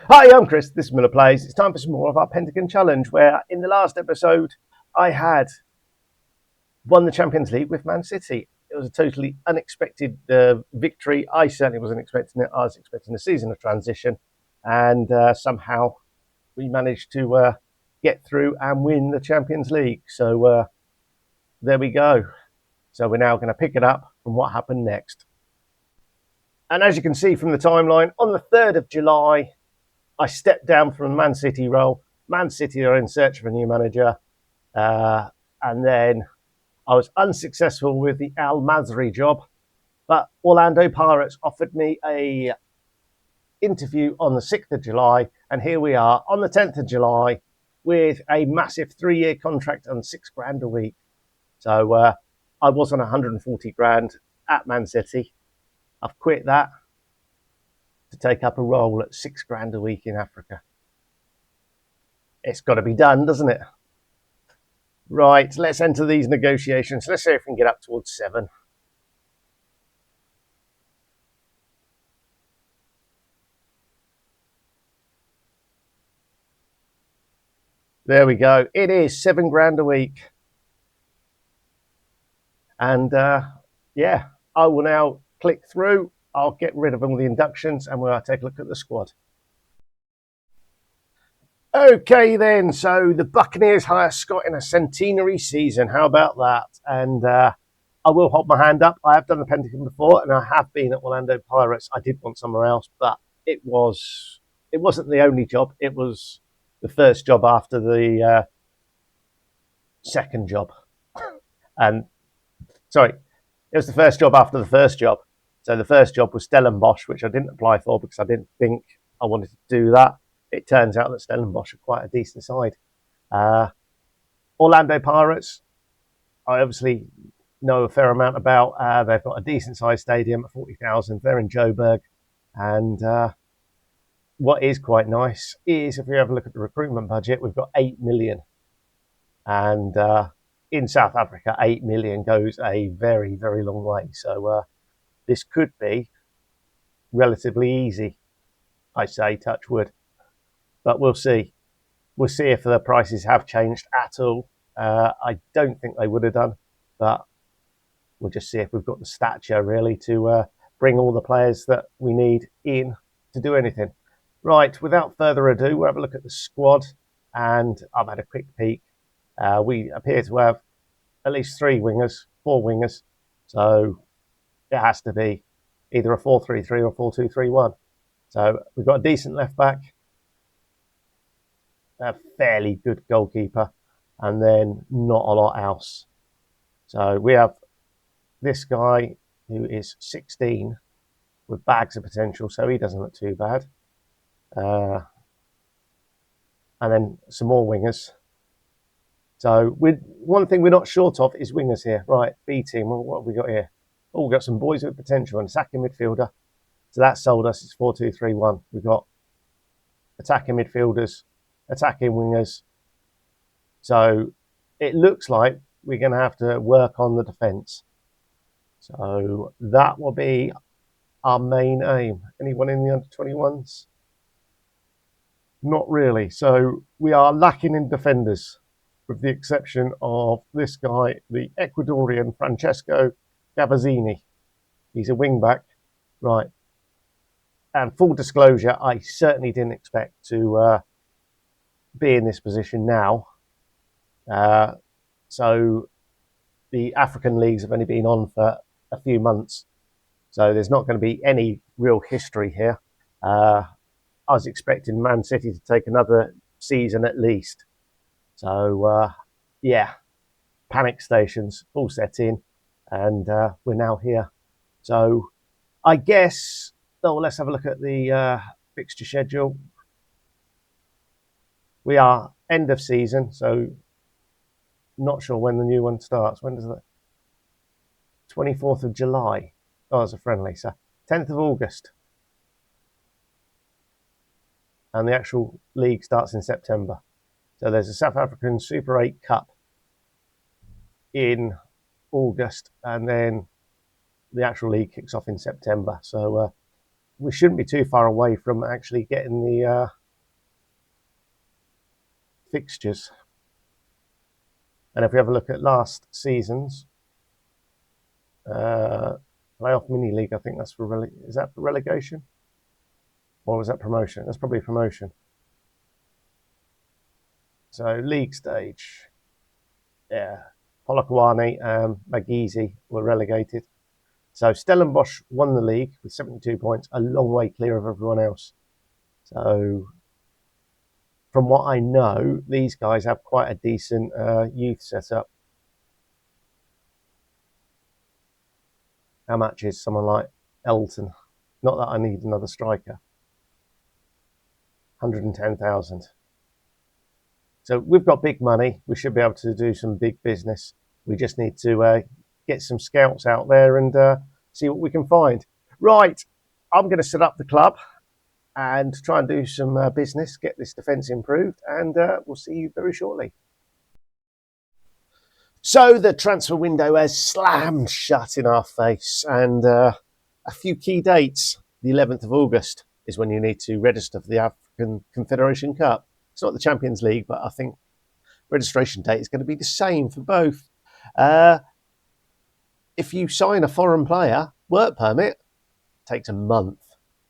Hi, I'm Chris. This is Miller Plays. It's time for some more of our Pentagon challenge, where in the last episode I had won the Champions League with Man City. It was a totally unexpected victory. I certainly wasn't expecting it. I was expecting a season of transition, and somehow we managed to get through and win the Champions League. So there we go. So we're now going to pick it up from what happened next. And as you can see from the timeline, on the 3rd of July, I stepped down from the Man City role. Man City are in search of a new manager. And then I was unsuccessful with the Al Masri job. But Orlando Pirates offered me a interview on the 6th of July. And here we are on the 10th of July with a massive 3-year contract and $6,000 a week. So I was on 140 grand at Man City. I've quit that to take up a role at $6,000 a week in Africa. It's got to be done, doesn't it? Right, let's enter these negotiations. Let's see if we can get up towards 7. There we go. It is $7,000 a week. And yeah, I will now click through. I'll get rid of all the inductions and we'll take a look at the squad. Okay then, so the Buccaneers hire Scott in a centenary season. How about that? And I will hold my hand up. I have done the Pentagon before and I have been at Orlando Pirates. I did want somewhere else, but it wasn't the only job. It was the first job after the second job. And sorry, it was the first job after the first job. So the first job was Stellenbosch, which I didn't apply for because I didn't think I wanted to do that. It turns out that Stellenbosch are quite a decent side. Orlando Pirates, I obviously know a fair amount about. They've got a decent sized stadium at 40,000. They're in Joburg. And what is quite nice is if we have a look at the recruitment budget, we've got 8 million. And in South Africa, 8 million goes a very, very long way. So this could be relatively easy, I say, touch wood. But we'll see. We'll see if the prices have changed at all. I don't think they would have done, but we'll just see if we've got the stature really to bring all the players that we need in to do anything. Right, without further ado, we'll have a look at the squad, and I've had a quick peek. We appear to have at least 4 wingers, so it has to be either a 4-3-3 or 4-2-3-1. So we've got a decent left back, a fairly good goalkeeper, and then not a lot else. So we have this guy who is 16 with bags of potential, so he doesn't look too bad. And then some more wingers. So one thing we're not short of is wingers here. Right, B team, what have we got here? Oh, we've got some boys with potential and attacking midfielder. So that sold us. It's 4-2-3-1. We've got attacking midfielders, attacking wingers. So it looks like we're going to have to work on the defence. So that will be our main aim. Anyone in the under-21s? Not really. So we are lacking in defenders, with the exception of this guy, the Ecuadorian Francesco Gavazzini. He's a wing-back. Right. And full disclosure, I certainly didn't expect to be in this position now. So the African leagues have only been on for a few months. So there's not going to be any real history here. I was expecting Man City to take another season at least. So, yeah, panic stations all set in, and we're now here. So, I guess, let's have a look at the fixture schedule. We are end of season, so not sure when the new one starts. When does that? 24th of July. Oh, it's a friendly. So 10th of August. And the actual league starts in September. So there's a South African Super 8 Cup in August, and then the actual league kicks off in September. So we shouldn't be too far away from actually getting the fixtures. And if we have a look at last season's playoff mini league, I think that's for is that for relegation, or was that promotion? That's probably promotion. So league stage, yeah, Polokwane and Magizi were relegated. So Stellenbosch won the league with 72 points, a long way clear of everyone else. So from what I know, these guys have quite a decent youth setup. How much is someone like Elton? Not that I need another striker. 110,000. So we've got big money. We should be able to do some big business. We just need to get some scouts out there and see what we can find. Right, I'm going to set up the club and try and do some business, get this defence improved, and we'll see you very shortly. So the transfer window has slammed shut in our face, and a few key dates. The 11th of August is when you need to register for the African Confederation Cup. It's not the Champions League, but I think registration date is going to be the same for both. If you sign a foreign player, work permit, it takes a month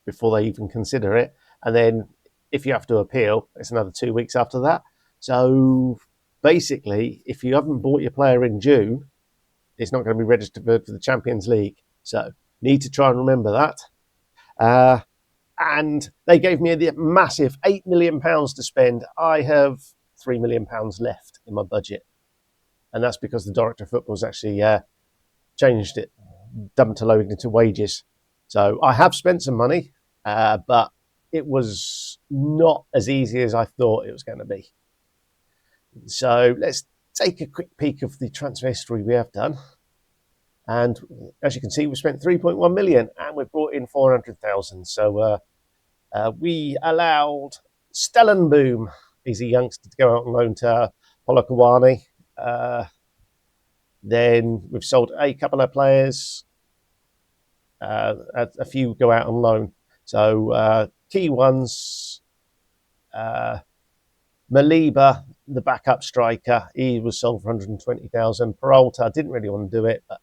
before they even consider it. And then if you have to appeal, it's another 2 weeks after that. So basically, if you haven't bought your player in June, it's not going to be registered for the Champions League. So need to try and remember that. And they gave me a massive £8 million to spend. I have £3 million left in my budget. And that's because the director of football's actually changed it, dumped a load into wages. So I have spent some money, but it was not as easy as I thought it was going to be. So let's take a quick peek of the transfer history we have done. And as you can see, we spent 3.1 million and we've brought in 400,000. So we allowed Stellenboom, he's a youngster, to go out on loan to Polokwane. Then we've sold a couple of players. A few go out on loan. So key ones, Maliba, the backup striker, he was sold for 120,000. Peralta didn't really want to do it, but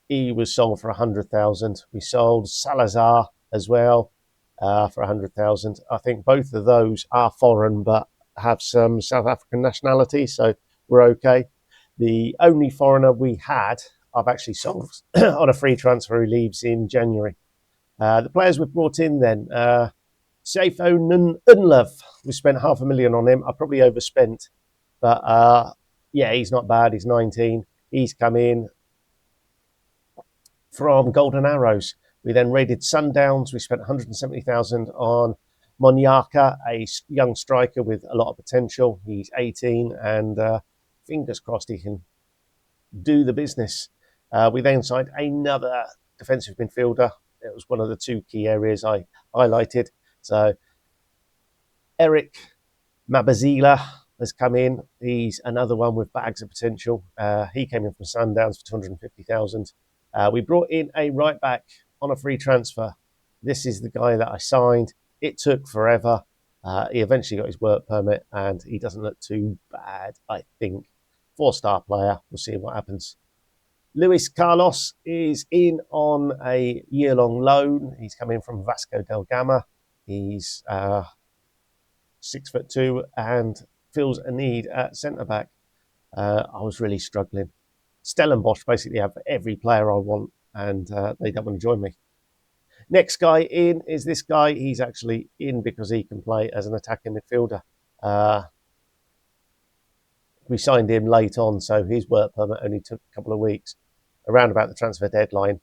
he was sold for 100,000. We sold Salazar as well for 100,000. I think both of those are foreign, but have some South African nationality, so we're okay. The only foreigner we had, I've actually sold on a free transfer who leaves in January. The players we've brought in then, Saifo Unlove, we spent $500,000 on him. I probably overspent, but yeah, he's not bad. He's 19. He's come in from Golden Arrows. We then raided Sundowns. We spent 170,000 on Monyaka, a young striker with a lot of potential. He's 18 and fingers crossed he can do the business. We then signed another defensive midfielder. It was one of the two key areas I highlighted. So Eric Mabazila has come in. He's another one with bags of potential. He came in from Sundowns for 250,000. We brought in a right back on a free transfer. This is the guy that I signed. It took forever. He eventually got his work permit and he doesn't look too bad, I think. 4-star player. We'll see what happens. Luis Carlos is in on a year-long loan. He's coming from Vasco da Gama. He's 6'2" and feels a need at centre-back. I was really struggling. Stellenbosch basically have every player I want and they don't want to join me. Next guy in is this guy. He's actually in because he can play as an attacking midfielder. We signed him late on, so his work permit only took a couple of weeks. Around about the transfer deadline,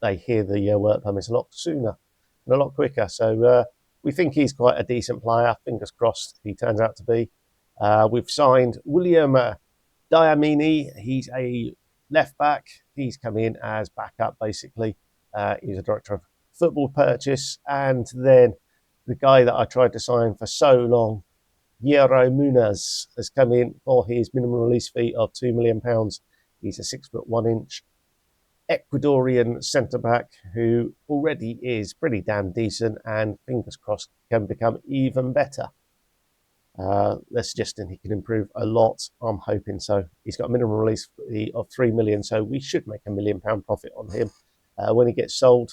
they hear the work permits a lot sooner and a lot quicker. So we think he's quite a decent player. Fingers crossed he turns out to be. We've signed William Diamini. He's a left back. He's come in as backup, basically. He's a director of football purchase. And then the guy that I tried to sign for so long, Yero Munaz, has come in for his minimum release fee of £2 million. He's a 6'1" Ecuadorian centre-back who already is pretty damn decent and fingers crossed can become even better. They're suggesting he can improve a lot. I'm hoping so. He's got a minimum release fee of 3 million, so we should make £1 million profit on him when he gets sold,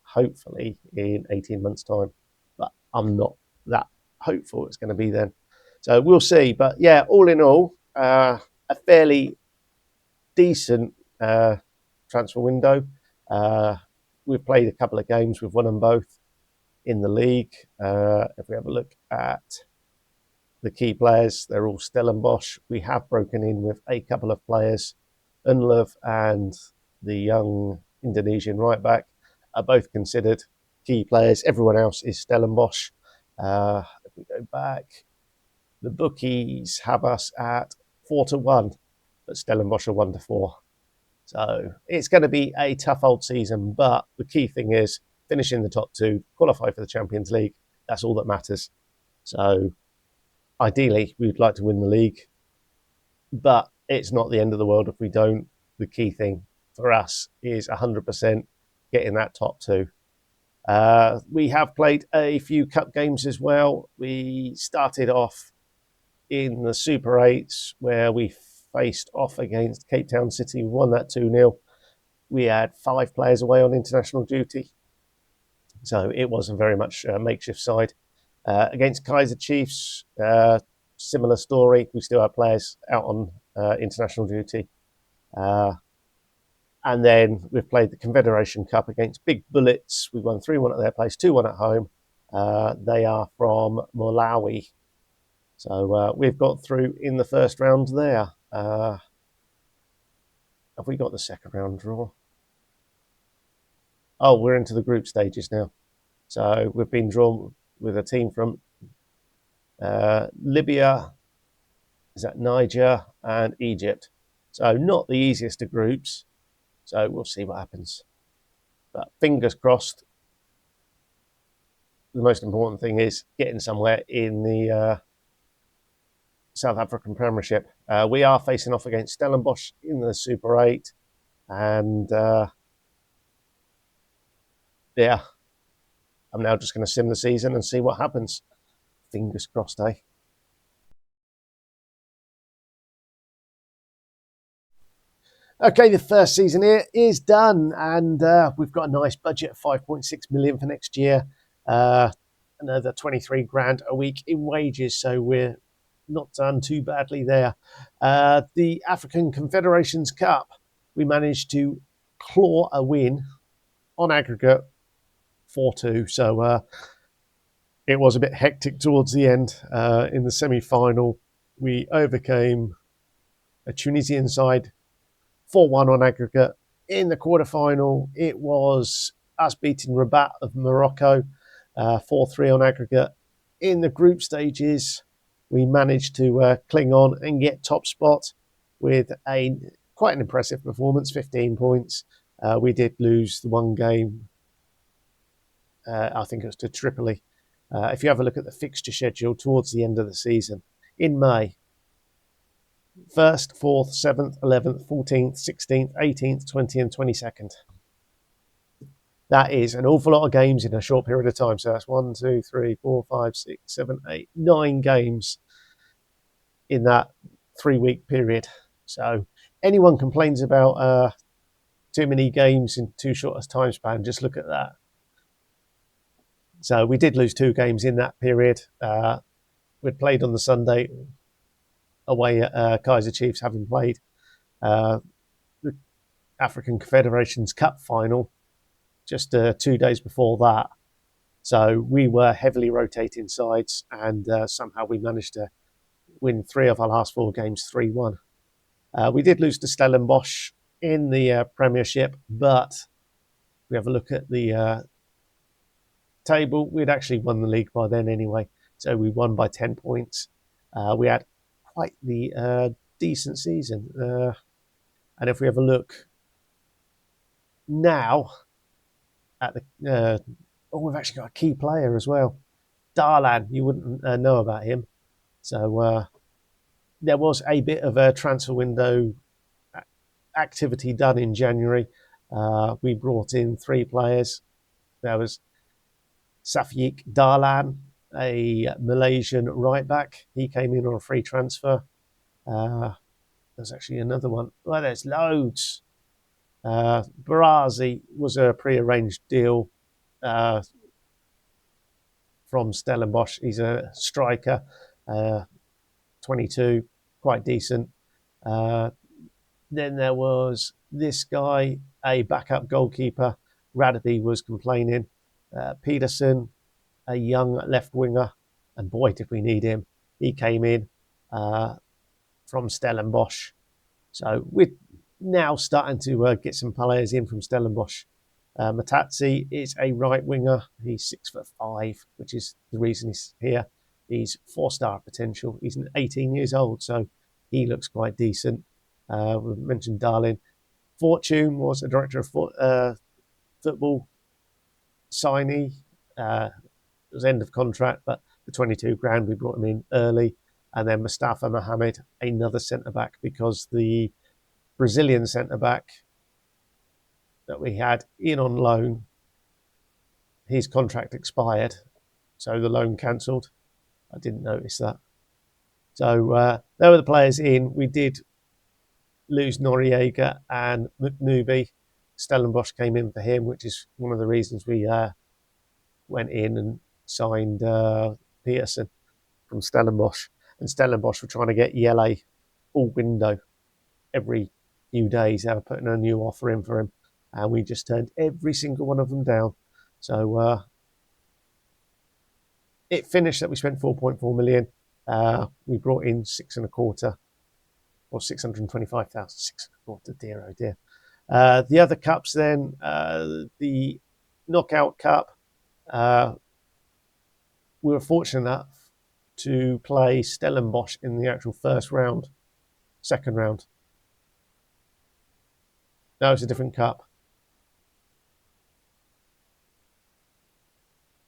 hopefully in 18 months' time. But I'm not that hopeful it's going to be then. So we'll see. But yeah, all in all, a fairly decent transfer window. We've played a couple of games. We've won them both in the league. If we have a look at the key players, they're all Stellenbosch. We have broken in with a couple of players. Unlove and the young Indonesian right back are both considered key players. Everyone else is Stellenbosch. If we go back, the bookies have us at 4-1, but Stellenbosch are 1-4. So it's going to be a tough old season, but the key thing is finishing the top two, qualify for the Champions League. That's all that matters. So ideally, we'd like to win the league, but it's not the end of the world if we don't. The key thing for us is 100% getting that top two. We have played a few cup games as well. We started off in the Super 8s where we faced off against Cape Town City. We won that 2-0. We had 5 players away on international duty, so it wasn't very much a makeshift side. Against Kaiser Chiefs, similar story. We still have players out on international duty. And then we've played the Confederation Cup against Big Bullets. We won 3-1 at their place, 2-1 at home. They are from Malawi. So we've got through in the first round there. Have we got the second round draw? Oh, we're into the group stages now. So we've been drawn with a team from Libya, is that Niger, and Egypt. So not the easiest of groups. So we'll see what happens. But fingers crossed. The most important thing is getting somewhere in the South African Premiership. We are facing off against Stellenbosch in the Super 8. And yeah, I'm now just going to sim the season and see what happens. Fingers crossed, eh? Okay, the first season here is done, and we've got a nice budget of 5.6 million for next year. Another 23 grand a week in wages, so we're not done too badly there. The African Confederations Cup, we managed to claw a win on aggregate 4-2. So it was a bit hectic towards the end. In the semi-final, we overcame a Tunisian side 4-1 on aggregate. In the quarterfinal, it was us beating Rabat of Morocco 4-3 on aggregate. In the group stages, we managed to cling on and get top spot with quite an impressive performance, 15 points. We did lose the one game. I think it was to Tripoli. If you have a look at the fixture schedule towards the end of the season, in May, 1st, 4th, 7th, 11th, 14th, 16th, 18th, 20th, and 22nd. That is an awful lot of games in a short period of time. So that's 1, 2, 3, 4, 5, 6, 7, 8, 9 games in that 3-week period. So anyone complains about too many games in too short a time span, just look at that. So we did lose 2 games in that period. We'd played on the Sunday away at Kaiser Chiefs, having played the African Confederations Cup final just 2 days before that. So we were heavily rotating sides, and somehow we managed to win 3 of our last 4 games 3-1. We did lose to Stellenbosch in the Premiership, but we have a look at the table. We'd actually won the league by then anyway, so we won by 10 points. We had quite the decent season. And if we have a look now at the... we've actually got a key player as well. Darlan, you wouldn't know about him. So there was a bit of a transfer window activity done in January. We brought in 3 players. There was Safiq Darlan, a Malaysian right back. He came in on a free transfer. There's actually another one. Well, there's loads. Barazi was a pre-arranged deal from Stellenbosch. He's a striker, 22, quite decent. Then there was this guy, a backup goalkeeper. Radaby was complaining. Peterson, a young left winger, and boy, did we need him. He came in from Stellenbosch. So we're now starting to get some players in from Stellenbosch. Matatsi is a right winger. He's 6'5", which is the reason he's here. He's 4-star potential. He's 18 years old, so he looks quite decent. We mentioned Darlin. Fortune was a director of football signee. It was end of contract, but for 22 grand, we brought him in early. And then Mustafa Mohamed, another centre-back, because the Brazilian centre-back that we had in on loan, his contract expired, so the loan cancelled. I didn't notice that. So there were the players in. We did lose Noriega and McNooby. Stellenbosch came in for him, which is one of the reasons we went in and signed Peterson from Stellenbosch. And Stellenbosch were trying to get Yele all window every few days. They were putting a new offer in for him, and we just turned every single one of them down. So it finished that we spent 4.4 million. We brought in 6.25 or 625,000. 6.25, dear oh dear. The other cups then, the Knockout Cup. We were fortunate enough to play Stellenbosch in the actual second round. No, it's a different cup.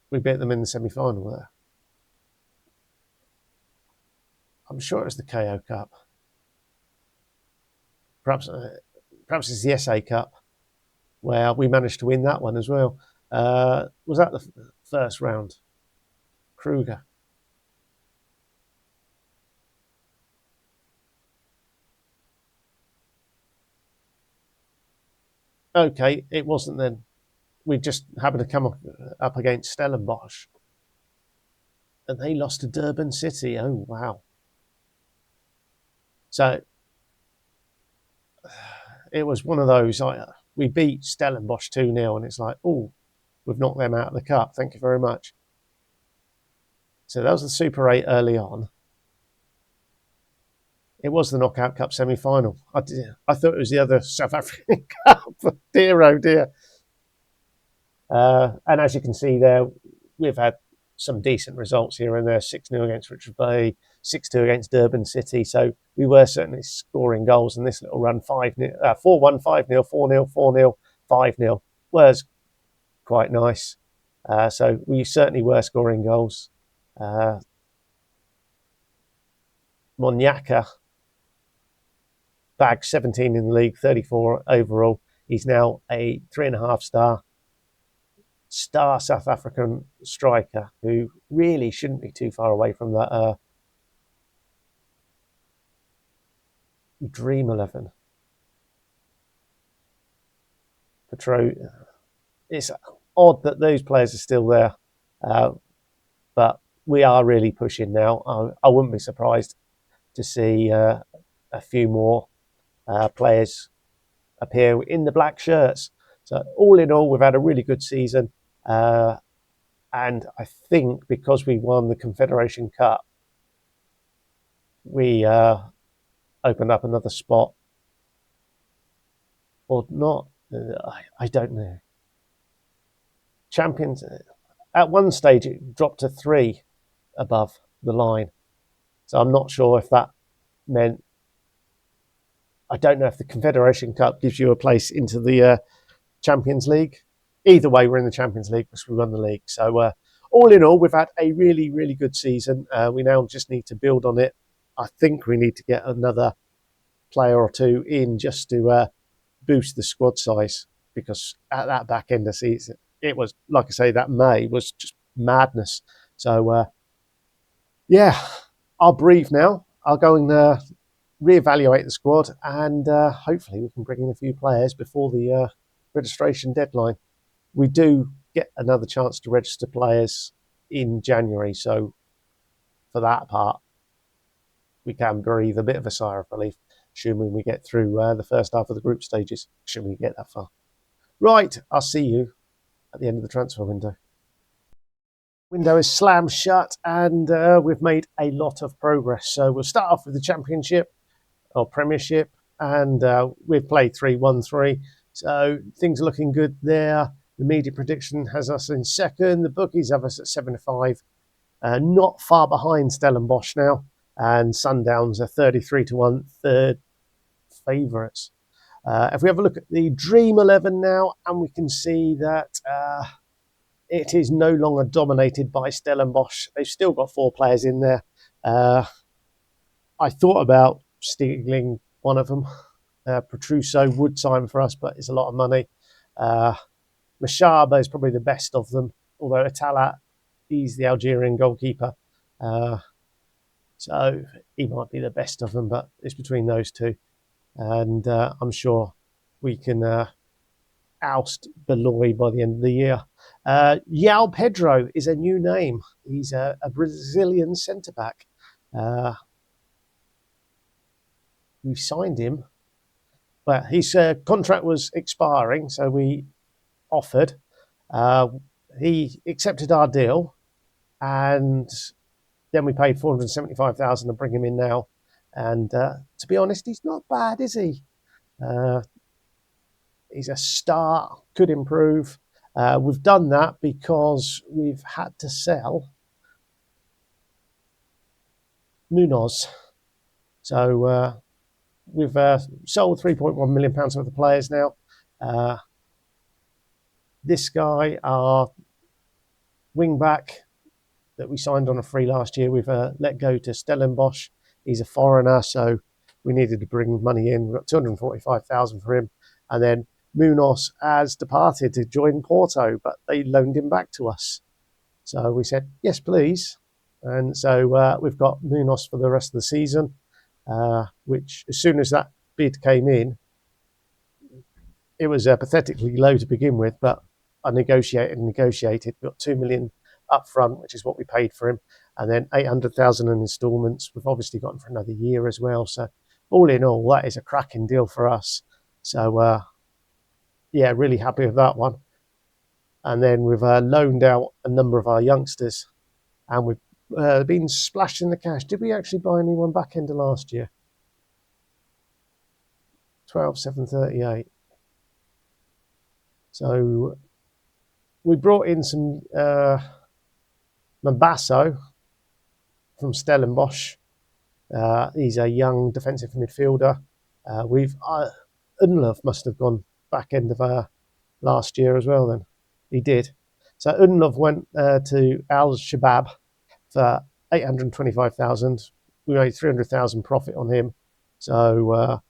We beat them in the semi-final there. I'm sure it was the KO Cup. Perhaps it's the SA Cup, where we managed to win that one as well. Was that the first round? Kruger. Okay, it wasn't then. We just happened to come up against Stellenbosch, and they lost to Durban City. Oh, wow. So it was one of those, we beat Stellenbosch 2-0, and it's like, oh, we've knocked them out of the cup. Thank you very much. So that was the Super 8 early on. It was the Knockout Cup semi-final. I thought it was the other South African Cup. Dear, oh dear. And as you can see there, we've had some decent results here and there. 6-0 against Richards Bay, 6-2 against Durban City. So we were certainly scoring goals in this little run. 4-1, 5-0, 4-0, 4-0, 5-0 was quite nice. So we certainly were scoring goals. Monyaka bagged 17 in the league, 34 overall. He's now a 3.5-star South African striker who really shouldn't be too far away from that Dream 11. Petro. It's odd that those players are still there, but we are really pushing now. I wouldn't be surprised to see a few more players appear in the black shirts. So all in all, we've had a really good season. And I think because we won the Confederation Cup, we opened up another spot. Or not, I don't know. Champions, at one stage it dropped to 3 above the line. So I'm not sure if that meant, I don't know if the Confederation Cup gives you a place into the Champions League. Either way, we're in the Champions League because we won the league. So all in all, we've had a really, really good season. We now just need to build on it. I think we need to get another player or two in just to boost the squad size. because at that back end of the season, it was, like I say, that May was just madness. So, yeah, I'll breathe now. I'll go and reevaluate the squad, and hopefully we can bring in a few players before the registration deadline. We do get another chance to register players in January, so for that part, we can breathe a bit of a sigh of relief, assuming we get through the first half of the group stages, assuming we get that far. Right, I'll see you at the end of the transfer window. Window is slammed shut, and we've made a lot of progress. So we'll start off with the Championship or Premiership, and we've played 3-1-3. So things are looking good there. The media prediction has us in second. The bookies have us at 7-5. Not far behind Stellenbosch now, and Sundowns are 33-1, third favourites. If we have a look at the Dream 11 now, and we can see that it is no longer dominated by Stellenbosch. They've still got 4 players in there. I thought about stealing one of them. Petruso would sign for us, but it's a lot of money. Mashaba is probably the best of them, although Atalat, he's the Algerian goalkeeper. So he might be the best of them, but it's between those two. And I'm sure we can oust Beloy by the end of the year. Yao Pedro is a new name. He's a Brazilian centre-back. We signed him, but his contract was expiring, so we offered. He accepted our deal, and then we paid 475,000 to bring him in now. And to be honest, he's not bad, is he? He's a start, could improve. We've done that because we've had to sell Munoz. So we've sold £3.1 million worth of players now. This guy, our wing back that we signed on a free last year, we've let go to Stellenbosch. He's a foreigner, so we needed to bring money in. We've got 245,000 for him. And then Munoz has departed to join Porto, but they loaned him back to us. So we said, yes, please. And so we've got Munoz for the rest of the season, which as soon as that bid came in, it was pathetically low to begin with, but I negotiated. We got 2 million up front, which is what we paid for him, and then 800,000 in instalments. We've obviously got him for another year as well. So all in all, that is a cracking deal for us. So yeah, really happy with that one. And then we've loaned out a number of our youngsters, and we've been splashing the cash. Did we actually buy anyone back end of last year? 12,738. So we brought in some Mabasso from Stellenbosch. He's a young defensive midfielder. Unlove must have gone back end of last year as well then. He did. So Unlove went to Al Shabab for 825,000. We made 300,000 profit on him. So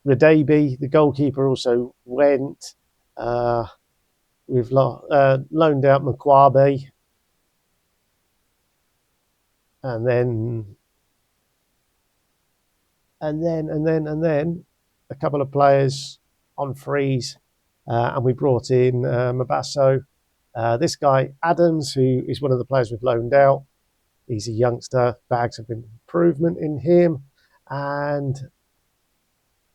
Radebi, the goalkeeper, also went. We've loaned out Makwabe, and then a couple of players on freeze, and we brought in Mabasso. This guy Adams, who is one of the players we've loaned out, he's a youngster. Bags of improvement in him, and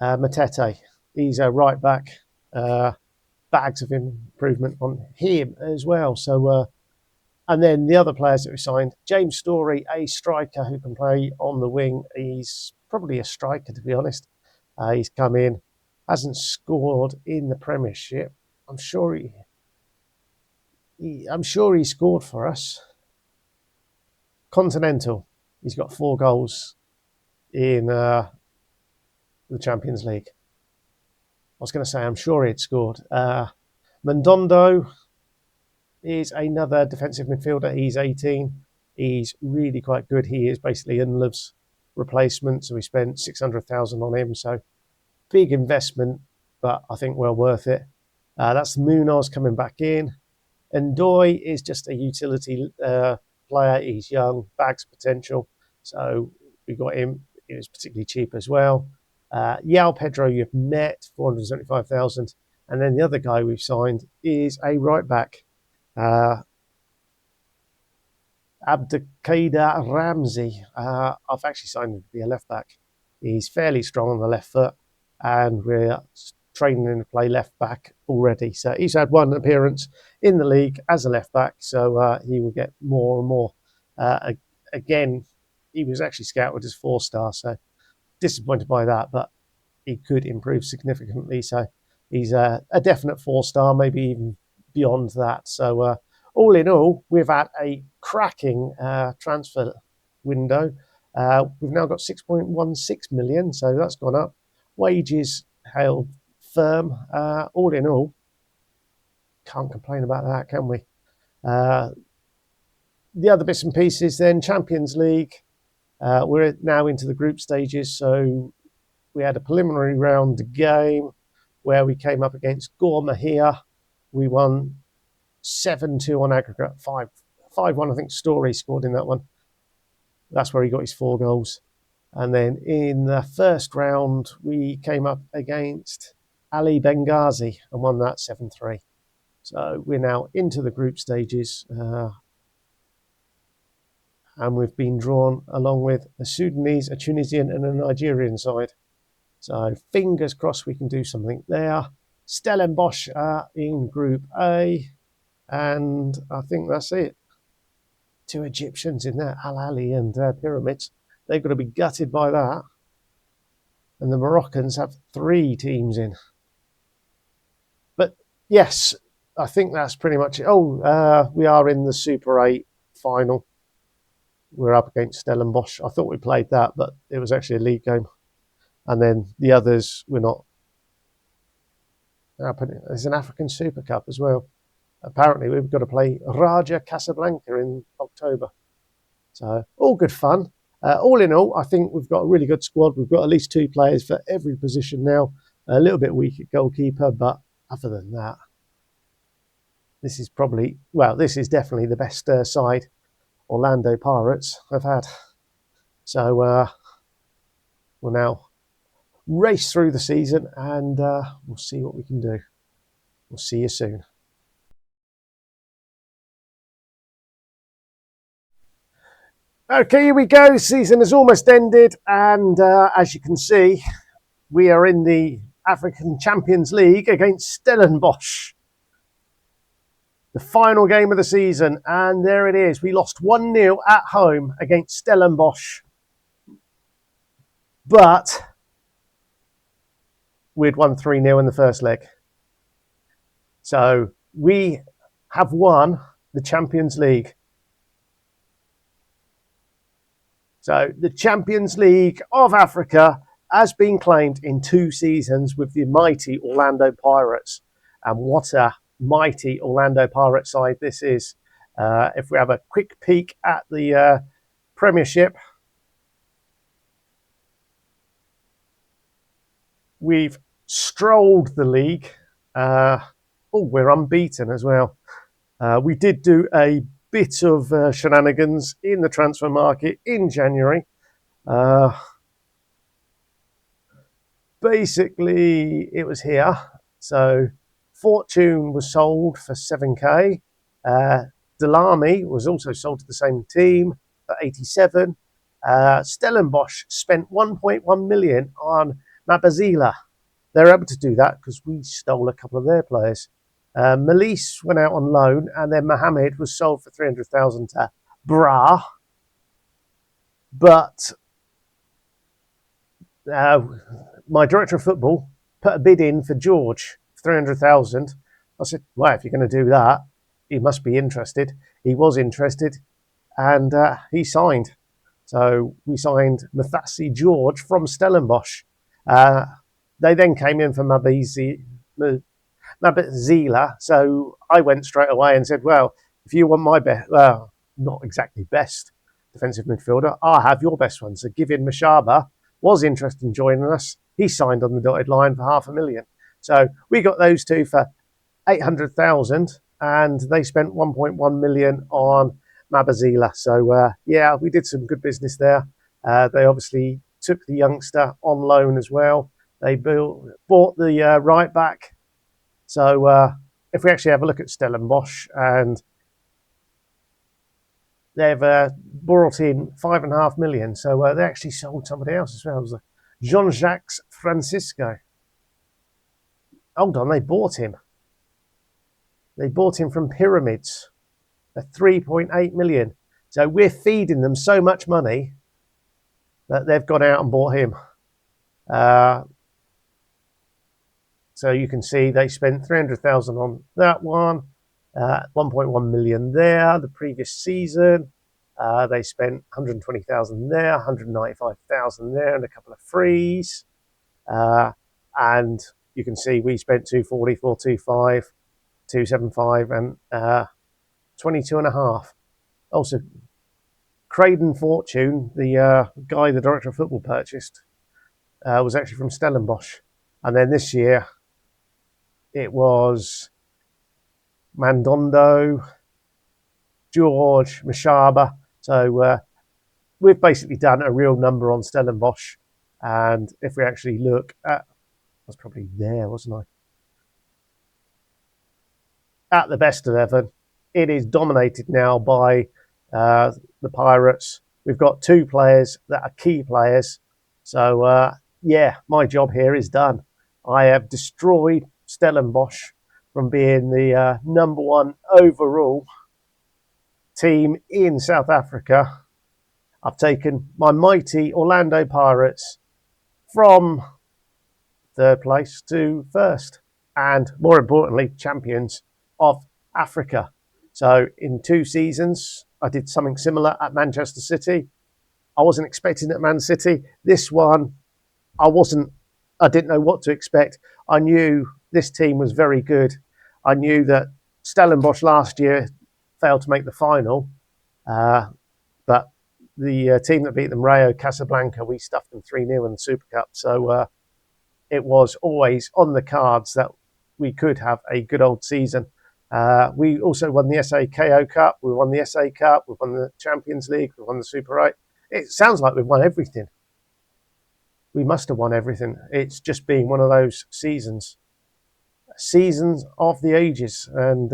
Matete, he's a right back. Bags of improvement on him as well. So, and then the other players that we signed, James Story, a striker who can play on the wing. He's probably a striker, to be honest. He's come in, hasn't scored in the Premiership. I'm sure he scored for us. Continental. He's got 4 goals in the Champions League. I was going to say, I'm sure he'd scored. Mandondo is another defensive midfielder. He's 18. He's really quite good. He is basically Unlove's replacement. So we spent 600,000 on him. So big investment, but I think well worth it. That's Munoz coming back in. And Doi is just a utility player. He's young, bags potential. So we got him. He was particularly cheap as well. Yao Pedro, you've met, 475,000. And then the other guy we've signed is a right back, Abdelkader Ramsey. I've actually signed him to be a left back. He's fairly strong on the left foot, and we're training him to play left back already. So he's had one appearance in the league as a left back, so he will get more and more. Again, he was actually scouted as 4-star, so disappointed by that, but he could improve significantly. So he's a definite 4-star, maybe even beyond that. So all in all, we've had a cracking transfer window. We've now got 6.16 million, so that's gone up. Wages held firm. All in all, can't complain about that, can we? The other bits and pieces then, Champions League. We're now into the group stages, so we had a preliminary round game where we came up against Gor Mahia. We won 7-2 on aggregate, 5-1, I think Story scored in that one. That's where he got his 4 goals. And then in the first round, we came up against Ali Benghazi and won that 7-3. So we're now into the group stages. And we've been drawn along with a Sudanese, a Tunisian and a Nigerian side. So fingers crossed we can do something there. Stellenbosch in Group A. And I think that's it. 2 Egyptians in there, Al Ali and Pyramids. They've got to be gutted by that. And the Moroccans have 3 teams in. But yes, I think that's pretty much it. We are in the Super 8 final. We're up against Stellenbosch. I thought we played that, but it was actually a league game. And then the others, we're not. There's an African Super Cup as well. Apparently, we've got to play Raja Casablanca in October. So, all good fun. All in all, I think we've got a really good squad. We've got at least 2 players for every position now. A little bit weak at goalkeeper, but other than that, this is definitely the best side Orlando Pirates have had. So, we'll now race through the season and we'll see what we can do. We'll see you soon. Okay, here we go. Season has almost ended, and as you can see, we are in the African Champions League against Stellenbosch. The final game of the season, and there it is. We lost 1-0 at home against Stellenbosch, but we'd won 3-0 in the first leg. So we have won the Champions League. So the Champions League of Africa has been claimed in 2 seasons with the mighty Orlando Pirates. And what a mighty Orlando Pirates side this is. If we have a quick peek at the Premiership, we've strolled the league. We're unbeaten as well. We did do a bit of shenanigans in the transfer market in January. Basically, it was here. So Fortune was sold for 7k. Delamy was also sold to the same team for 87. Stellenbosch spent 1.1 million on Mabazila. They're able to do that because we stole a couple of their players. Malise went out on loan, and then Mohammed was sold for 300,000 to Bra. But my director of football put a bid in for George for 300,000. I said, well, if you're going to do that, he must be interested. He was interested, and he signed. So we signed Mathasi George from Stellenbosch. They then came in for Mabazila. So I went straight away and said, well, if you want my best, well, not exactly best defensive midfielder, I'll have your best one. So Givin Mashaba was interested in joining us. He signed on the dotted line for 500,000. So we got those two for 800,000, and they spent 1.1 million on Mabazila. So yeah, we did some good business there. They obviously took the youngster on loan as well. They bought the right back. So if we actually have a look at Stellenbosch, and they've brought in 5.5 million. So they actually sold somebody else as well. It was Jean-Jacques Francisco. Hold on, they bought him. They bought him from Pyramids at 3.8 million. So we're feeding them so much money that they've gone out and bought him. So you can see they spent 300,000 on that one, 1.1 million there. The previous season, they spent 120,000 there, 195,000 there, and a couple of frees. And you can see we spent 240, 425, 275, and 22.5. Also, Craden Fortune, the guy the director of football purchased, was actually from Stellenbosch. And then this year, it was Mandondo, George, Mashaba. So we've basically done a real number on Stellenbosch. And if we actually look at, I was probably there, wasn't I? At the best 11, it is dominated now by the Pirates. We've got two players that are key players. So yeah, my job here is done. I have destroyed Stellenbosch from being the number one overall team in South Africa. I've taken my mighty Orlando Pirates from third place to first, and more importantly, champions of Africa. So in 2 seasons, I did something similar at Manchester City. I wasn't expecting it at Man City. This one, I didn't know what to expect. I knew this team was very good. I knew that Stellenbosch last year failed to make the final, but the team that beat them, Rayo Casablanca, we stuffed them 3-0 in the Super Cup. So it was always on the cards that we could have a good old season. We also won the SAKO Cup, we won the SA Cup, we've won the Champions League, we've won the Super 8. It sounds like we've won everything. We must have won everything. It's just been one of those seasons of the ages. And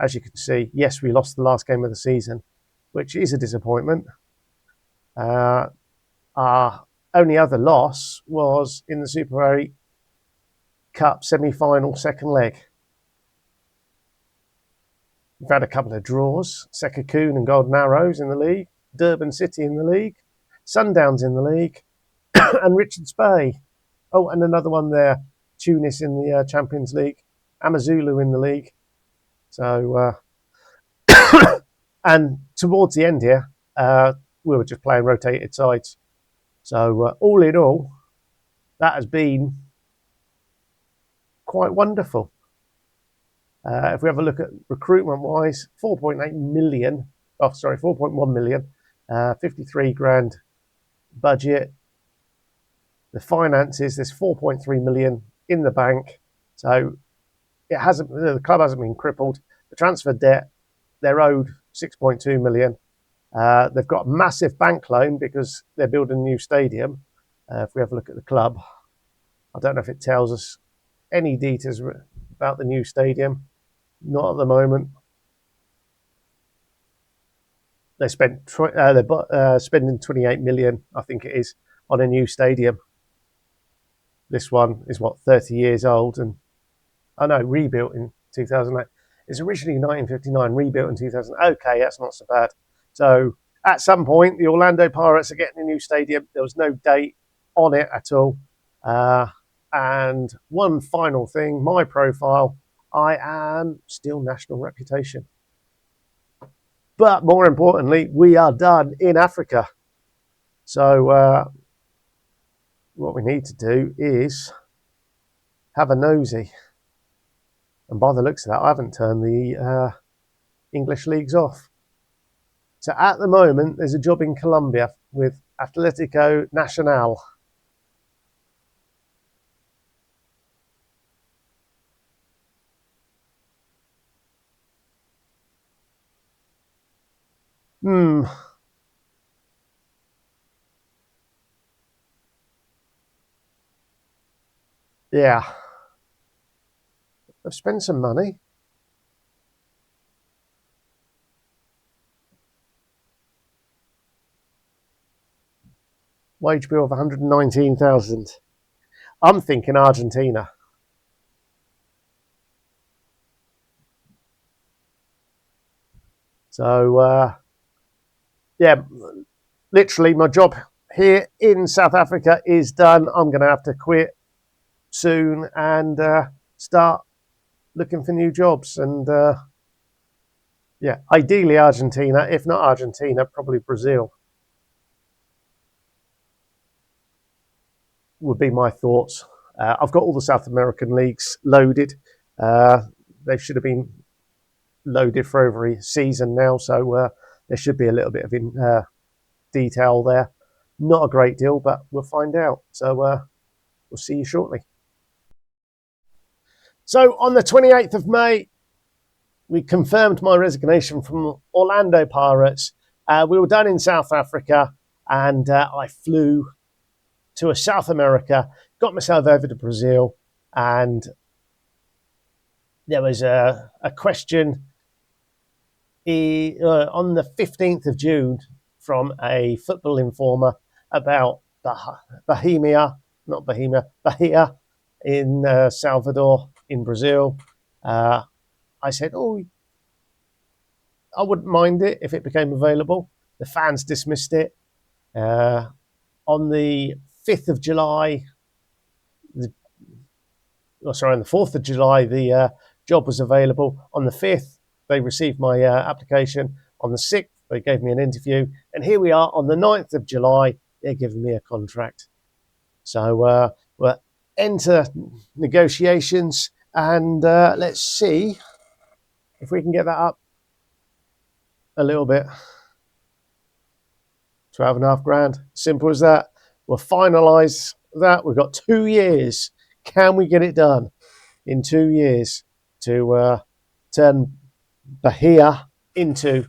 as you can see, yes, we lost the last game of the season, which is a disappointment. Our only other loss was in the Super 8 Cup semi-final second leg. We've had a couple of draws, Sekakun and Golden Arrows in the league, Durban City in the league, Sundowns in the league, and Richards Bay. Oh, and another one there, Tunis in the Champions League, Amazulu in the league. So, and towards the end here, we were just playing rotated sides. So all in all, that has been quite wonderful. If we have a look at recruitment-wise, 4.1 million, 53 grand budget. The finances, there's 4.3 million in the bank. So the club hasn't been crippled. The transfer debt, they're owed 6.2 million. They've got a massive bank loan because they're building a new stadium. If we have a look at the club, I don't know if it tells us any details about the new stadium. Not at the moment. They're spending 28 million, I think it is, on a new stadium. This one is 30 years old, and rebuilt in 2008. It's originally 1959, rebuilt in 2000. Okay, that's not so bad. So at some point, the Orlando Pirates are getting a new stadium. There was no date on it at all. And one final thing, my profile, I am still national reputation. But more importantly, we are done in Africa. So what we need to do is have a nosy. And by the looks of that, I haven't turned the English leagues off. So at the moment, there's a job in Colombia with Atlético Nacional. Yeah. I've spent some money. Wage bill of 119,000. I'm thinking Argentina. So, yeah, literally my job here in South Africa is done. I'm going to have to quit soon and start looking for new jobs. And yeah, ideally Argentina. If not Argentina, probably Brazil would be my thoughts. I've got all the South American leagues loaded. They should have been loaded for every season now, so there should be a little bit of detail there. Not a great deal, but we'll find out. So we'll see you shortly. So on the 28th of May, we confirmed my resignation from Orlando Pirates. We were done in South Africa, and I flew to South America, got myself over to Brazil, and there was a question on the 15th of June from a football informer about Bahia in Salvador, in Brazil. I said, oh, I wouldn't mind it if it became available. The fans dismissed it. On the 5th of July, on the 4th of July, the job was available. On the 5th, they received my application. On the 6th, they gave me an interview. And here we are on the 9th of July, they're giving me a contract. So we'll enter negotiations and let's see if we can get that up a little bit. 12.5 grand, simple as that. We'll finalise that. We've got 2 years. Can we get it done in 2 years to turn Bahia into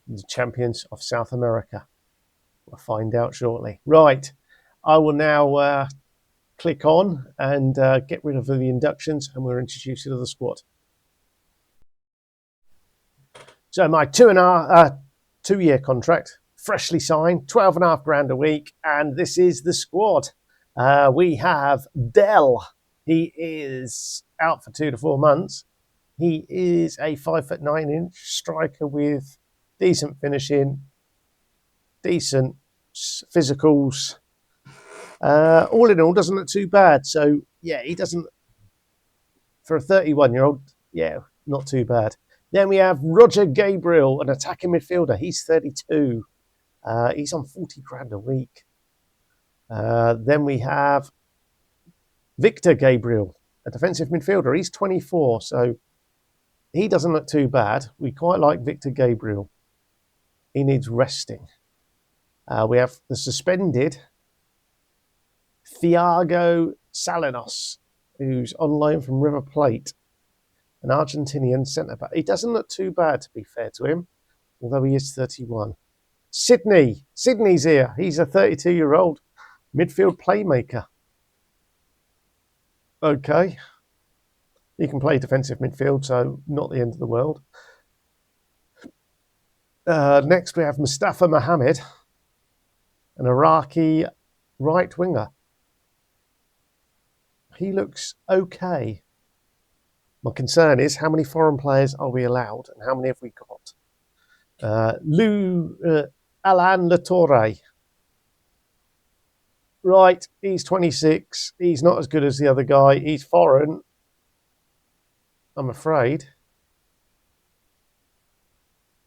the champions of South America? We'll find out shortly. Right, I will now click on and get rid of the inductions, and we'll introduce you to the squad. So my 2-year contract, freshly signed, 12.5 grand a week, and this is the squad. We have Dell. He is out for 2 to 4 months. He is a 5'9" striker with decent finishing, decent physicals. All in all, doesn't look too bad. So yeah, he doesn't, for a 31-year-old, yeah, not too bad. Then we have Roger Gabriel, an attacking midfielder. He's 32. He's on 40 grand a week. Then we have Victor Gabriel, a defensive midfielder. He's 24, so he doesn't look too bad. We quite like Victor Gabriel. He needs resting. We have the suspended Thiago Salinas, who's on loan from River Plate, an Argentinian centre-back. He doesn't look too bad, to be fair to him, although he is 31. Sydney's here. He's a 32-year-old midfield playmaker. Okay. He can play defensive midfield, so not the end of the world. Next, we have Mustafa Mohammed, an Iraqi right winger. He looks okay. My concern is how many foreign players are we allowed and how many have we got? Alan Latorre. Right, he's 26. He's not as good as the other guy. He's foreign, I'm afraid.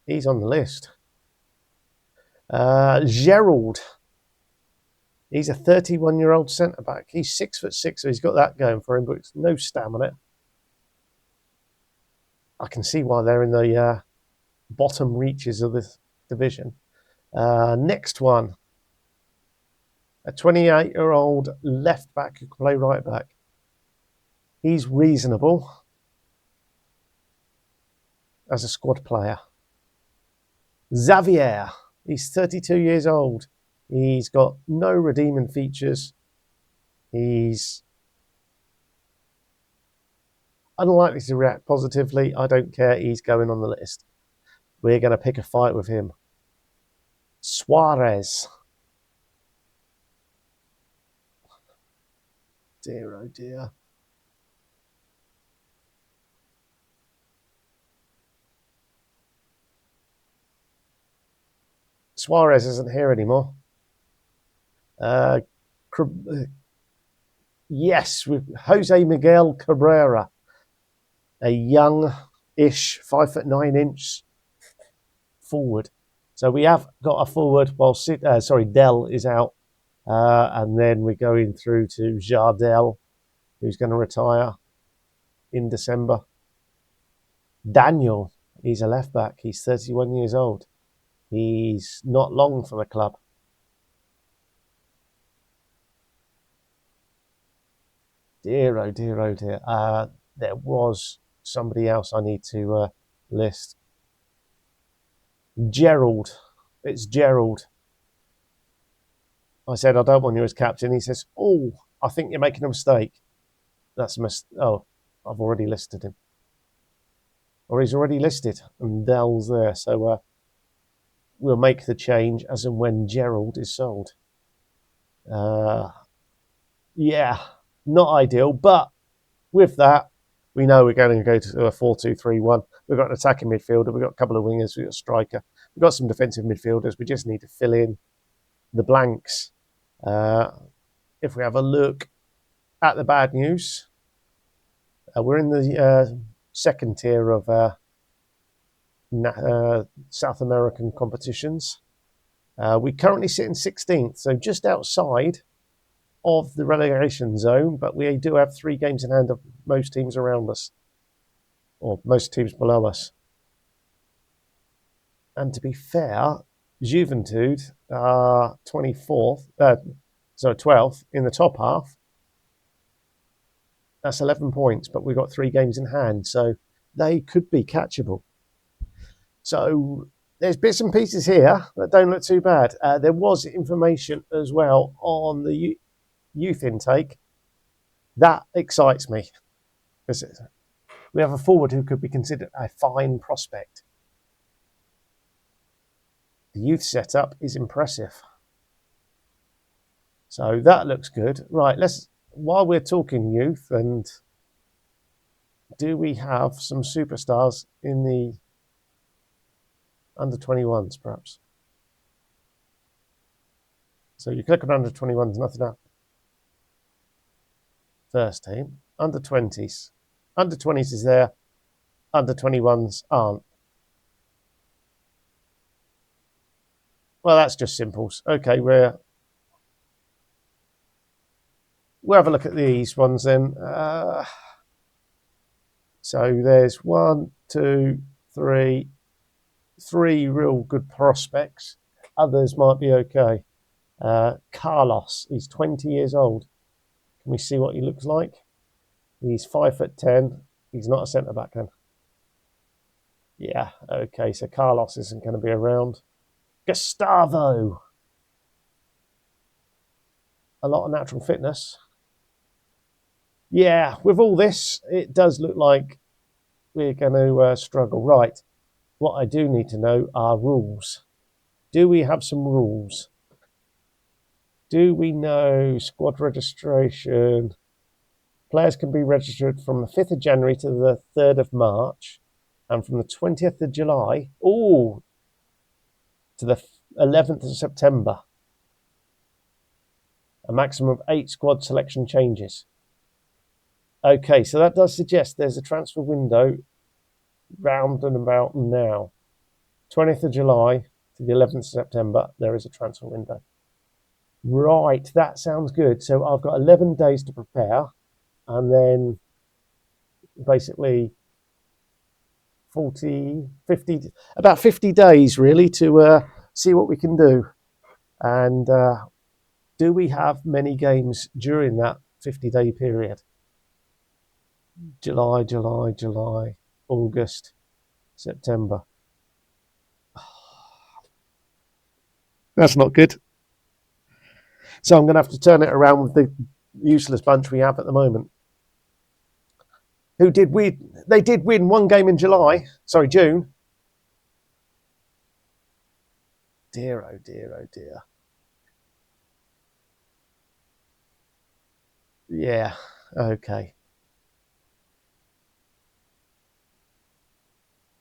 He's on the list. Gerald. He's a 31-year-old centre-back. He's 6'6", so he's got that going for him, but it's no stamina. I can see why they're in the bottom reaches of this division. Next one. A 28-year-old left-back who can play right-back. He's reasonable as a squad player. Xavier. He's 32 years old. He's got no redeeming features. He's unlikely to react positively. I don't care. He's going on the list. We're going to pick a fight with him. Suarez. Dear, oh dear. Suarez isn't here anymore. Yes, with Jose Miguel Cabrera, a young-ish 5'9" forward. So we have got a forward while Dell is out, and then we're going through to Jardel, who's going to retire in December. Daniel, he's a left back. He's 31 years old. He's not long for the club. Dear, oh dear, oh dear. There was somebody else I need to list. Gerald. It's Gerald. I said, I don't want you as captain. He says, oh, I think you're making a mistake. That's a mistake. Oh, I've already listed him. Or he's already listed, and Dell's there. So we'll make the change as and when Gerald is sold. Yeah, not ideal, but with that, we know we're going to go to a 4-2-3-1. We've got an attacking midfielder, we've got a couple of wingers, we've got a striker, we've got some defensive midfielders. We just need to fill in the blanks. If we have a look at the bad news, we're in the second tier of South American competitions. We currently sit in 16th, so just outside of the relegation zone, but we do have 3 games in hand of most teams around us, or most teams below us. And to be fair, Juventud are 12th in the top half. That's 11 points, but we've got 3 games in hand, so they could be catchable. So there's bits and pieces here that don't look too bad. There was information as well on the youth intake. That excites me. We have a forward who could be considered a fine prospect. The youth setup is impressive. So that looks good. Right, while we're talking youth, and do we have some superstars in the under 21s perhaps? So you click on under 21s, nothing up. First team, under 20s. Under 20s is there, under 21s aren't. Well, that's just simples. Okay, we'll have a look at these ones then. So there's 1, 2, 3 real good prospects. Others might be okay. Carlos, he's 20 years old. Can we see what he looks like? He's 5'10". He's not a centre back then. Yeah, okay, so Carlos isn't going to be around. Gustavo. A lot of natural fitness. Yeah, with all this, it does look like we're going to struggle. Right, what I do need to know are rules. Do we have some rules? Do we know squad registration? Players can be registered from the 5th of January to the 3rd of March, and from the 20th of July to the 11th of September. A maximum of 8 squad selection changes. Okay, so that does suggest there's a transfer window round and about now. 20th of July to the 11th of September, there is a transfer window. Right, that sounds good. So I've got 11 days to prepare, and then basically about 50 days really to see what we can do. And do we have many games during that 50-day period? July, August, September. That's not good. So I'm going to have to turn it around with the useless bunch we have at the moment. Who did win? They did win one game in June. Dear, oh dear, oh dear. Yeah, okay.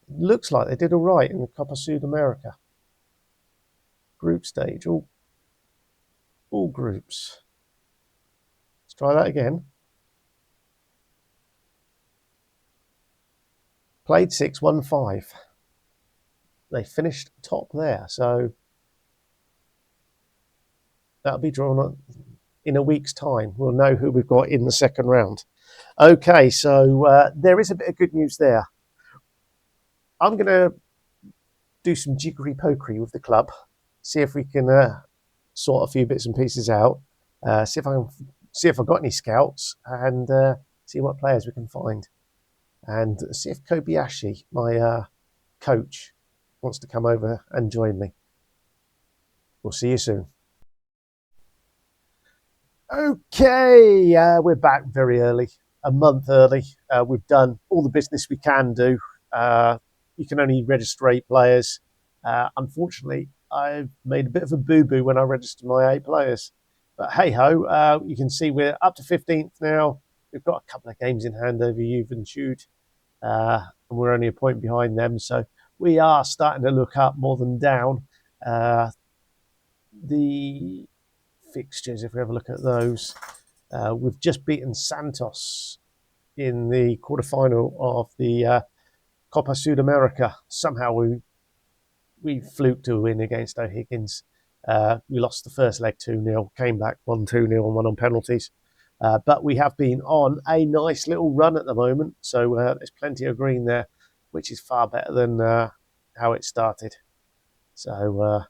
Looks like they did all right in the Copa Sudamerica. Group stage, all groups. Let's try that again. Played 6, won 5. They finished top there, so that'll be drawn up in a week's time. We'll know who we've got in the second round. Okay, so there is a bit of good news there. I'm going to do some jiggery pokery with the club, see if we can sort a few bits and pieces out, see if I've got any scouts, and see what players we can find, and see if Kobayashi, my coach, wants to come over and join me. We'll see you soon. Okay, we're back very early, a month early. We've done all the business we can do. You can only register 8 players. Unfortunately, I made a bit of a boo-boo when I registered my 8 players. But hey-ho, you can see we're up to 15th now. We've got a couple of games in hand over Juventude, and we're only a point behind them. So we are starting to look up more than down. The fixtures, if we have a look at those, we've just beaten Santos in the quarterfinal of the Copa Sudamerica. Somehow we fluked to a win against O'Higgins. We lost the first leg 2-0, came back 1-2-0 and won on penalties. But we have been on a nice little run at the moment, so there's plenty of green there, which is far better than how it started. So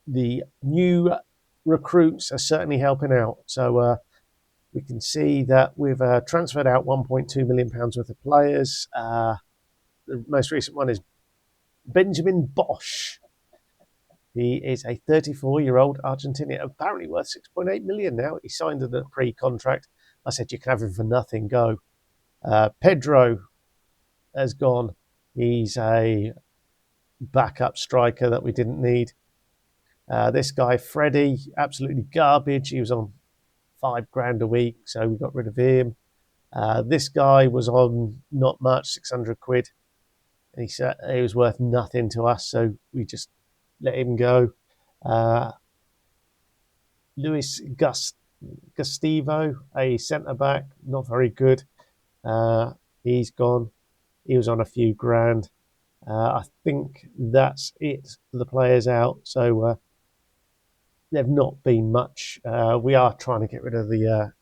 the new recruits are certainly helping out. So we can see that we've transferred out £1.2 million worth of players. The most recent one is Benjamin Bosch. He is a 34-year-old Argentinian, apparently worth 6.8 million now. He signed a pre-contract. I said you can have him for nothing. Go. Pedro has gone. He's a backup striker that we didn't need. This guy, Freddie, absolutely garbage. He was on £5,000 a week, so we got rid of him. This guy was on not much, 600 quid. And he said he was worth nothing to us, so we just let him go. Luis Gustivo, a centre-back, not very good. He's gone. He was on a few grand. I think that's it for the players out. So they've not been much. We are trying to get rid of the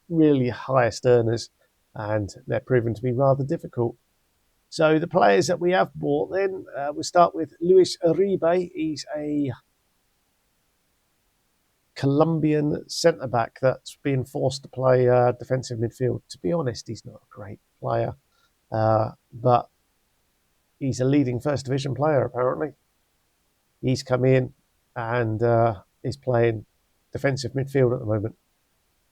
really highest earners, and they're proven to be rather difficult. So the players that we have bought then, we'll start with Luis Uribe. He's a Colombian centre-back that's being forced to play defensive midfield. To be honest, he's not a great player, but he's a leading first division player apparently. He's come in and is playing defensive midfield at the moment.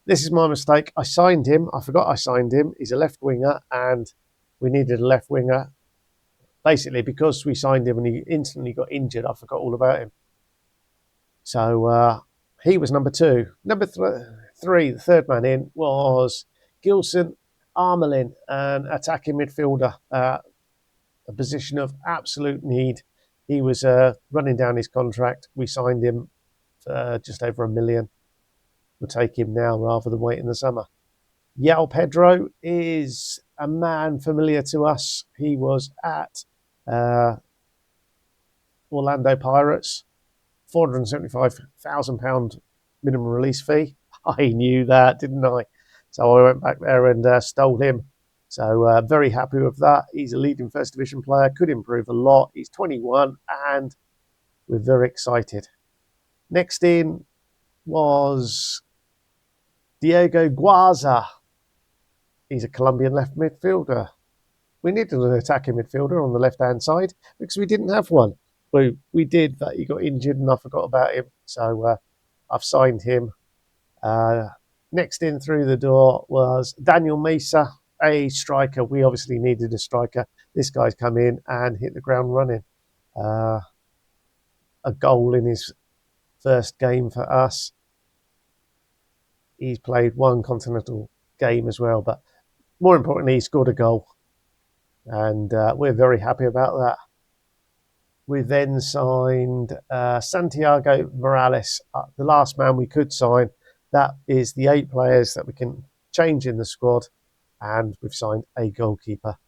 This is my mistake. I signed him. I forgot I signed him. He's a left winger and we needed a left winger. Basically, because we signed him and he instantly got injured, I forgot all about him. So he was number 2. Number 3, the third man in, was Gilson Armelin, an attacking midfielder, a position of absolute need. He was running down his contract. We signed him for just over £1 million. We'll take him now rather than wait in the summer. Yao Pedro is a man familiar to us. He was at Orlando Pirates, £475,000 minimum release fee. I knew that, didn't I? So I went back there and stole him. So very happy with that. He's a leading first division player, could improve a lot. He's 21 and we're very excited. Next in was Diego Guaza. He's a Colombian left midfielder. We needed an attacking midfielder on the left-hand side because we didn't have one. we did, but he got injured and I forgot about him. So I've signed him. Next in through the door was Daniel Mesa, a striker. We obviously needed a striker. This guy's come in and hit the ground running. A goal in his first game for us. He's played one continental game as well, but more importantly, he scored a goal. And we're very happy about that. We then signed Santiago Morales, the last man we could sign. That is the 8 players that we can change in the squad, and we've signed a goalkeeper.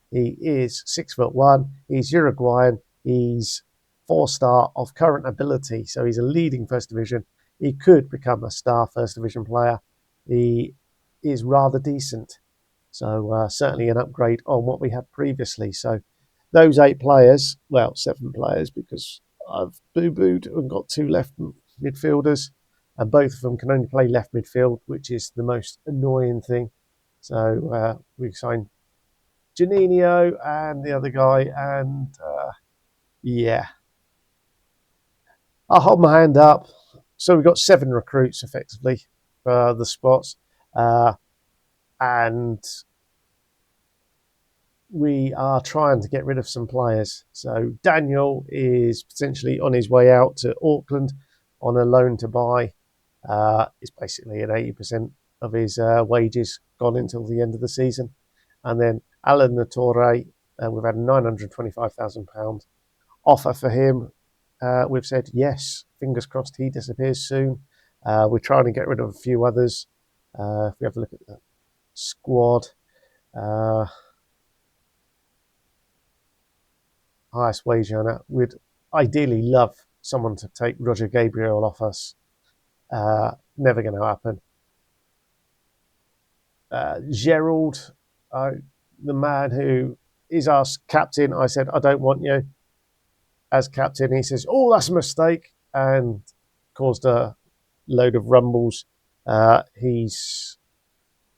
He is 6'1". He's Uruguayan. He's 4-star of current ability, so he's a leading first division. He could become a star first division player. He is rather decent, so certainly an upgrade on what we had previously. So those 8 players, well, 7 players, because I've boo-booed and got 2 left midfielders, and both of them can only play left midfield, which is the most annoying thing. So we signed Janino and the other guy, and yeah, I'll hold my hand up. So we've got 7 recruits effectively for the spots, and we are trying to get rid of some players. So Daniel is potentially on his way out to Auckland on a loan to buy. It's basically an 80% of his wages gone until the end of the season. And then Alan Natorre, we've had a £925,000 offer for him. We've said yes, fingers crossed he disappears soon. We're trying to get rid of a few others. If we have a look at the squad, highest wage earner, we'd ideally love someone to take Roger Gabriel off us. Never going to happen. Gerald, the man who is our captain, I said, I don't want you as captain. He says, oh, that's a mistake, and caused a load of rumbles. He's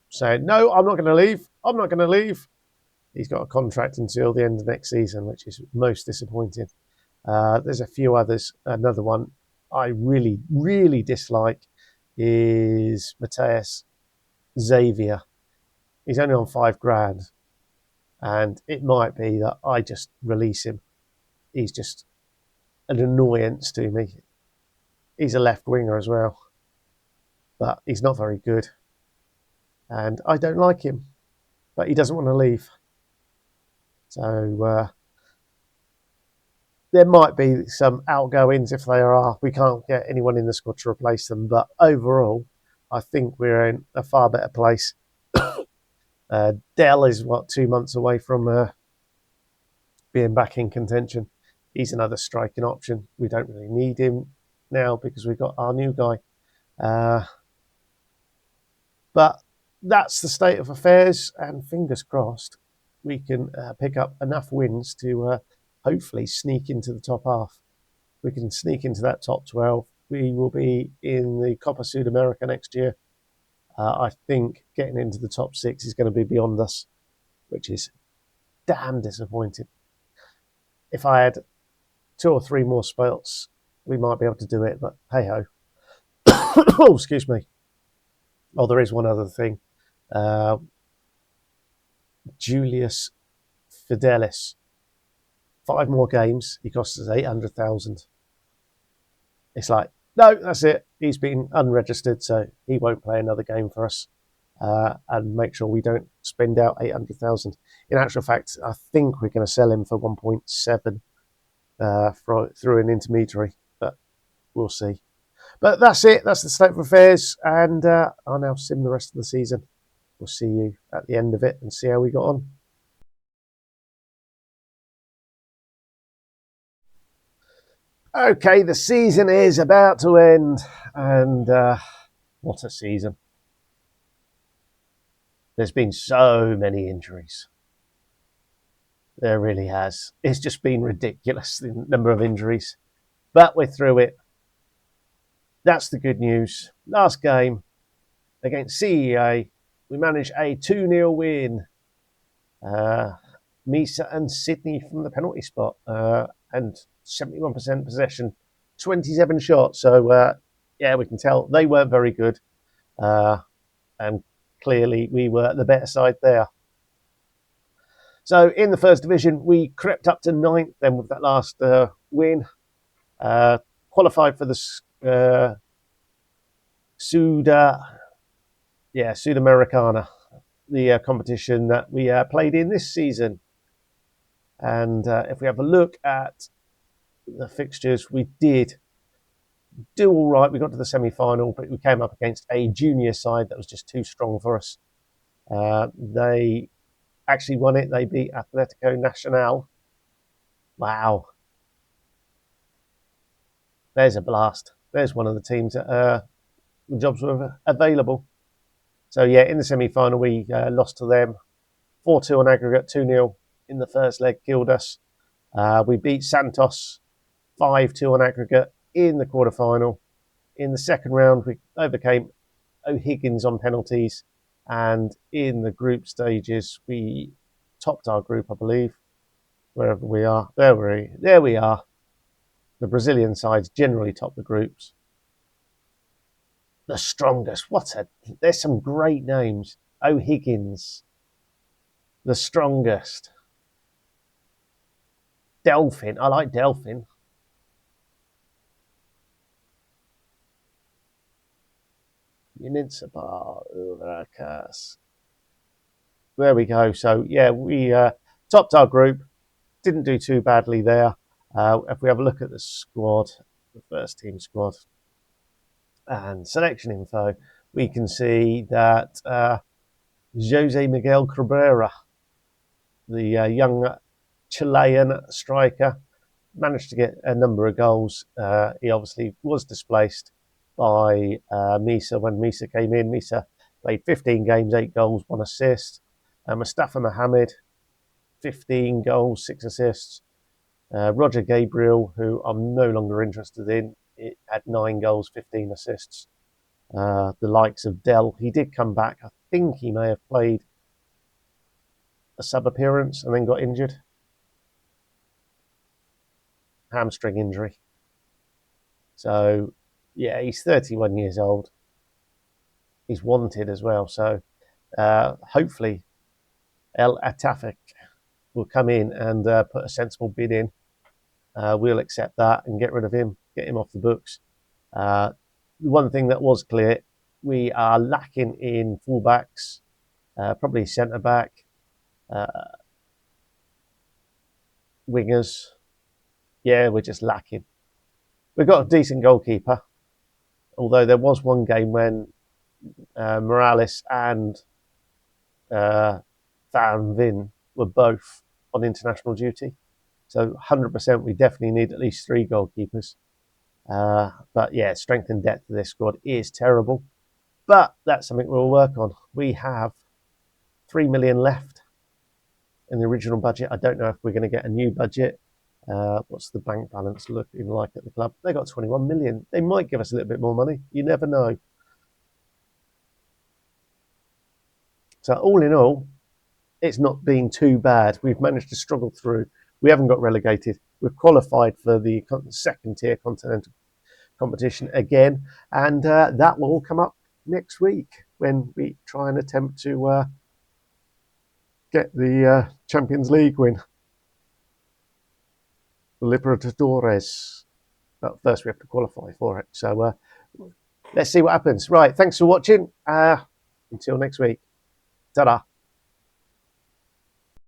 saying, no, I'm not going to leave. I'm not going to leave. He's got a contract until the end of next season, which is most disappointing. There's a few others. Another one I really, really dislike is Mateus Xavier. He's only on £5,000, and it might be that I just release him. He's just an annoyance to me. He's a left winger as well, but he's not very good, and I don't like him, but he doesn't want to leave. So there might be some outgoings if there are. We can't get anyone in the squad to replace them, but overall, I think we're in a far better place. Dell is 2 months away from being back in contention. He's another striking option. We don't really need him now because we've got our new guy. But that's the state of affairs, and fingers crossed we can pick up enough wins to hopefully sneak into the top half. We can sneak into that top 12. We will be in the Copa Sudamerica next year. I think getting into the top 6 is going to be beyond us, which is damn disappointing. If I had 2 or 3 more spots, we might be able to do it, but hey ho. Oh, excuse me. Oh, there is one other thing. Julius Fidelis. 5 more games. He costs us 800,000. It's like, no, that's it. He's been unregistered, so he won't play another game for us. And make sure we don't spend out 800,000. In actual fact, I think we're going to sell him for 1.7 through an intermediary, but we'll see. But that's it. That's the state of affairs, and I'll now sim the rest of the season. We'll see you at the end of it and see how we got on. Okay, the season is about to end, and what a season. There's been so many injuries. There really has. It's just been ridiculous, the number of injuries. But we're through it. That's the good news. Last game against CEA, we managed a 2-0 win. Misa and Sydney from the penalty spot. and 71% possession, 27 shots. So yeah, we can tell they weren't very good, and clearly we were the better side there. So in the first division, we crept up to 9th then with that last win. Qualified for the Sudamericana, the competition that we played in this season. And if we have a look at the fixtures, we did do all right. We got to the semi-final, but we came up against a junior side that was just too strong for us. They actually won it. They beat Atletico Nacional. Wow. There's a blast. There's one of the teams that the jobs were available. So yeah, in the semi-final, we lost to them 4-2 on aggregate, 2-0 in the first leg, killed us. We beat Santos 5-2 on aggregate in the quarterfinal. In the second round, we overcame O'Higgins on penalties. And in the group stages, we topped our group, I believe, wherever we are. There we are. The Brazilian sides generally top the groups. The strongest. There's some great names. O'Higgins. The strongest. Delphin. I like Delphin. Municipal Huracas. There we go. So yeah, we topped our group. Didn't do too badly there. If we have a look at the squad, the first team squad and selection info, we can see that Jose Miguel Cabrera, the young Chilean striker, managed to get a number of goals. He obviously was displaced by Misa when Misa came in. Misa played 15 games, 8 goals, 1 assist. Mustafa Mohamed, 15 goals, 6 assists. Roger Gabriel, who I'm no longer interested in, it had 9 goals, 15 assists. The likes of Dell, he did come back. I think he may have played a sub appearance and then got injured. Hamstring injury. So, yeah, he's 31 years old. He's wanted as well. So, hopefully, El Atafik will come in and put a sensible bid in. We'll accept that and get rid of him, get him off the books. The one thing that was clear, we are lacking in fullbacks, probably centre back, wingers. Yeah, we're just lacking. We've got a decent goalkeeper, although there was one game when Morales and Van Vin were both on international duty. So 100%, we definitely need at least 3 goalkeepers. But yeah, strength and depth of this squad is terrible. But that's something we'll work on. We have 3 million left in the original budget. I don't know if we're going to get a new budget. What's the bank balance looking like at the club? They got 21 million. They might give us a little bit more money. You never know. So all in all, it's not been too bad. We've managed to struggle through. We haven't got relegated. We've qualified for the second tier continental competition again, and that will all come up next week when we try and attempt to get the Champions League win. The Libertadores. But first we have to qualify for it. So let's see what happens. Right, thanks for watching. Until next week. Ta-da.